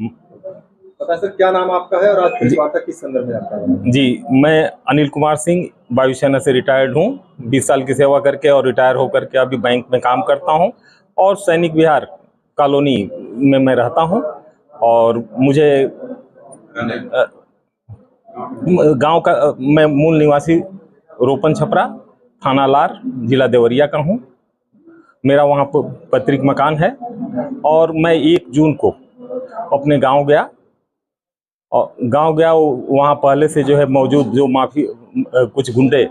पता है सर, क्या नाम आपका है और आज प्रेस वार्ता किस संदर्भ में आपका है? जी, मैं अनिल कुमार सिंह वायुसेना से रिटायर्ड हूँ। 20 साल की सेवा करके और रिटायर होकर के अभी बैंक में काम करता हूँ और सैनिक विहार कॉलोनी में मैं रहता हूँ। और मुझे गांव का मैं मूल निवासी रोपन छपरा, थाना लार, जिला देवरिया का हूँ। मेरा वहाँ पर पैतृक मकान है और मैं 1 जून को अपने गांव गया वहाँ पहले से जो है मौजूद जो माफी कुछ गुंडे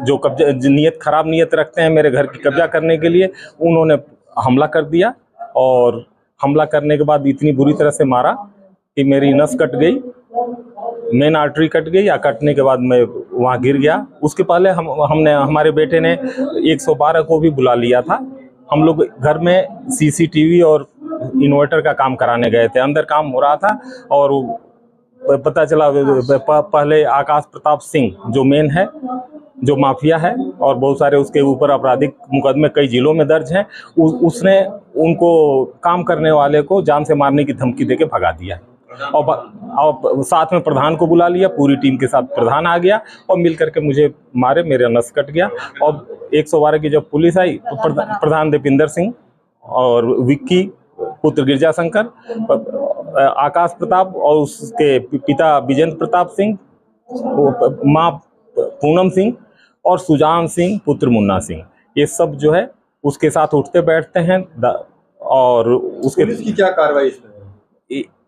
जो कब्जा खराब नीयत रखते हैं मेरे घर की कब्जा करने के लिए, उन्होंने हमला कर दिया। और हमला करने के बाद इतनी बुरी तरह से मारा कि मेरी नस कट गई, मेन आर्टरी कट गई। या कटने के बाद मैं वहाँ गिर गया। उसके पहले हमने हमारे बेटे ने 112 को भी बुला लिया था। हम लोग घर में सीसीटीवी और इन्वर्टर का काम कराने गए थे। अंदर काम हो रहा था और पता चला पहले आकाश प्रताप सिंह जो मेन है, जो माफिया है और बहुत सारे उसके ऊपर आपराधिक मुकदमे कई जिलों में दर्ज हैं, उसने उनको काम करने वाले को जान से मारने की धमकी देके भगा दिया। और साथ में प्रधान को बुला लिया, पूरी टीम के साथ प्रधान आ गया और मिल करके मुझे मारे, मेरा नस कट गया। और 112 की जब पुलिस आई तो प्रधान दीपिंदर सिंह और विक्की पुत्र गिरजा शंकर, आकाश प्रताप और उसके पिता विजेंद्र प्रताप सिंह, माँ पूनम सिंह और सुजान सिंह पुत्र मुन्ना सिंह, ये सब जो है उसके साथ उठते बैठते हैं। और उसके पुलिस की क्या कार्रवाई इसमें?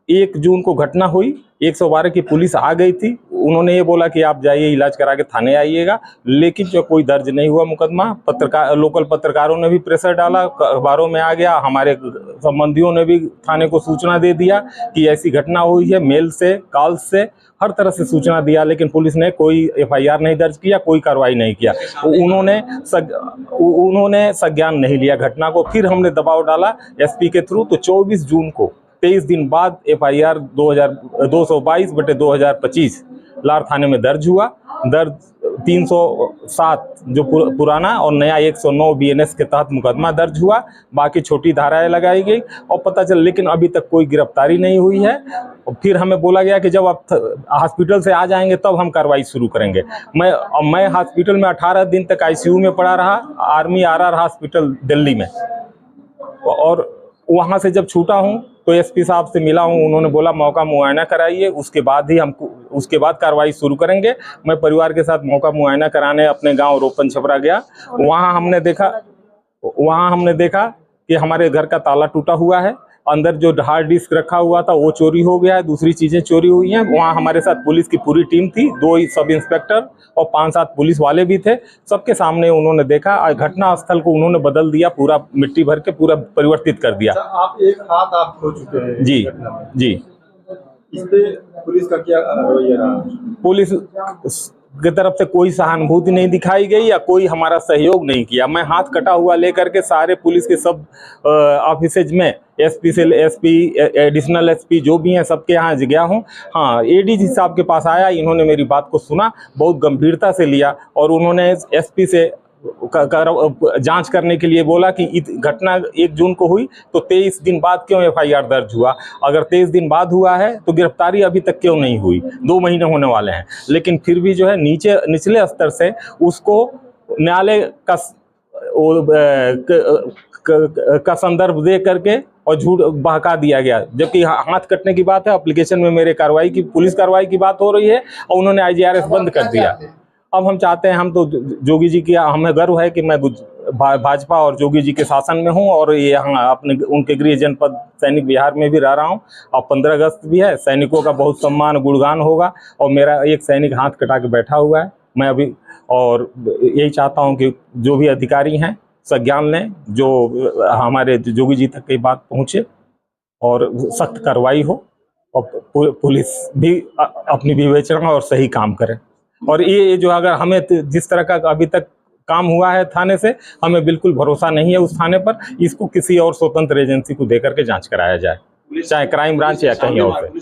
1 जून को घटना हुई, 112 की पुलिस आ गई थी। उन्होंने ये बोला कि आप जाइए इलाज करा के थाने आइएगा, लेकिन जो कोई दर्ज नहीं हुआ मुकदमा। लोकल पत्रकारों ने भी प्रेशर डाला, अखबारों में आ गया, हमारे संबंधियों ने भी थाने को सूचना दे दिया कि ऐसी घटना हुई है। मेल से, कॉल से, हर तरह से सूचना दिया, लेकिन पुलिस ने कोई FIR नहीं दर्ज किया, कोई कार्रवाई नहीं किया। उन्होंने संज्ञान नहीं लिया घटना को। फिर हमने दबाव डाला SP के थ्रू, तो 24 जून को 23 दिन बाद FIR 222/2025 लार थाने में दर्ज हुआ। दर्ज 307 जो पुराना और नया 109 BNS के तहत मुकदमा दर्ज हुआ। बाकी छोटी धाराएं लगाई गई और पता चल, लेकिन अभी तक कोई गिरफ्तारी नहीं हुई है। फिर हमें बोला गया कि जब आप हॉस्पिटल से आ जाएंगे तब हम कार्रवाई शुरू करेंगे। मैं हॉस्पिटल में 18 दिन तक ICU में पड़ा रहा, आर्मी RR हॉस्पिटल दिल्ली में। और वहाँ से जब छूटा हूँ तो SP साहब से मिला हूँ, उन्होंने बोला मौका मुआयना कराइए, उसके बाद कार्रवाई शुरू करेंगे। मैं परिवार के साथ मौका मुआयना कराने अपने गांव रोपन छपरा गया। वहाँ हमने देखा कि हमारे घर का ताला टूटा हुआ है, अंदर जो हार्ड डिस्क रखा हुआ था वो चोरी हो गया है, दूसरी चीजें चोरी हुई हैं। वहाँ हमारे साथ पुलिस की पूरी टीम थी, 2 सब इंस्पेक्टर और 5-7 पुलिस वाले भी थे। सबके सामने उन्होंने देखा, घटना स्थल को उन्होंने बदल दिया, पूरा मिट्टी भर के पूरा परिवर्तित कर दिया। आप एक हाथ आप खो चुके हैं जी जी। इस पे पुलिस का क्या रवैया रहा? पुलिस की तरफ से कोई सहानुभूति नहीं दिखाई गई या कोई हमारा सहयोग नहीं किया। मैं हाथ कटा हुआ लेकर के सारे पुलिस के सब ऑफिसेज में SP से SP, एडिशनल SP जो भी हैं सबके यहाँ गया हूँ। हाँ, ADG साहब के पास आया, इन्होंने मेरी बात को सुना, बहुत गंभीरता से लिया और उन्होंने SP से जांच करने के लिए बोला कि घटना 1 जून को हुई तो 23 दिन बाद क्यों FIR दर्ज हुआ? अगर 23 दिन बाद हुआ है तो गिरफ्तारी अभी तक क्यों नहीं हुई? 2 महीने होने वाले हैं। लेकिन फिर भी जो है निचले स्तर से उसको न्यायालय का संदर्भ दे करके और झूठ बहका दिया गया। जबकि हाथ कटने की बात है, एप्लीकेशन में मेरे पुलिस कार्रवाई की बात हो रही है और उन्होंने IGRS बंद कर दिया। अब हम चाहते हैं, हम तो जोगी जी की, हमें गर्व है कि मैं भाजपा और जोगी जी के शासन में हूं और ये यहाँ उनके गृह जनपद सैनिक विहार में भी रह रहा हूं। अब 15 अगस्त भी है, सैनिकों का बहुत सम्मान गुणगान होगा और मेरा एक सैनिक हाथ कटा के बैठा हुआ है। मैं अभी और यही चाहता हूं कि जो भी अधिकारी हैं संज्ञान लें, जो हमारे जोगी जी तक की बात पहुँचे और सख्त कार्रवाई हो और पुलिस भी अपनी विवेचना और सही काम करे। और ये जो अगर हमें जिस तरह का अभी तक काम हुआ है थाने से, हमें बिल्कुल भरोसा नहीं है उस थाने पर। इसको किसी और स्वतंत्र एजेंसी को देकर के जांच कराया जाए, चाहे क्राइम ब्रांच या कहीं और से।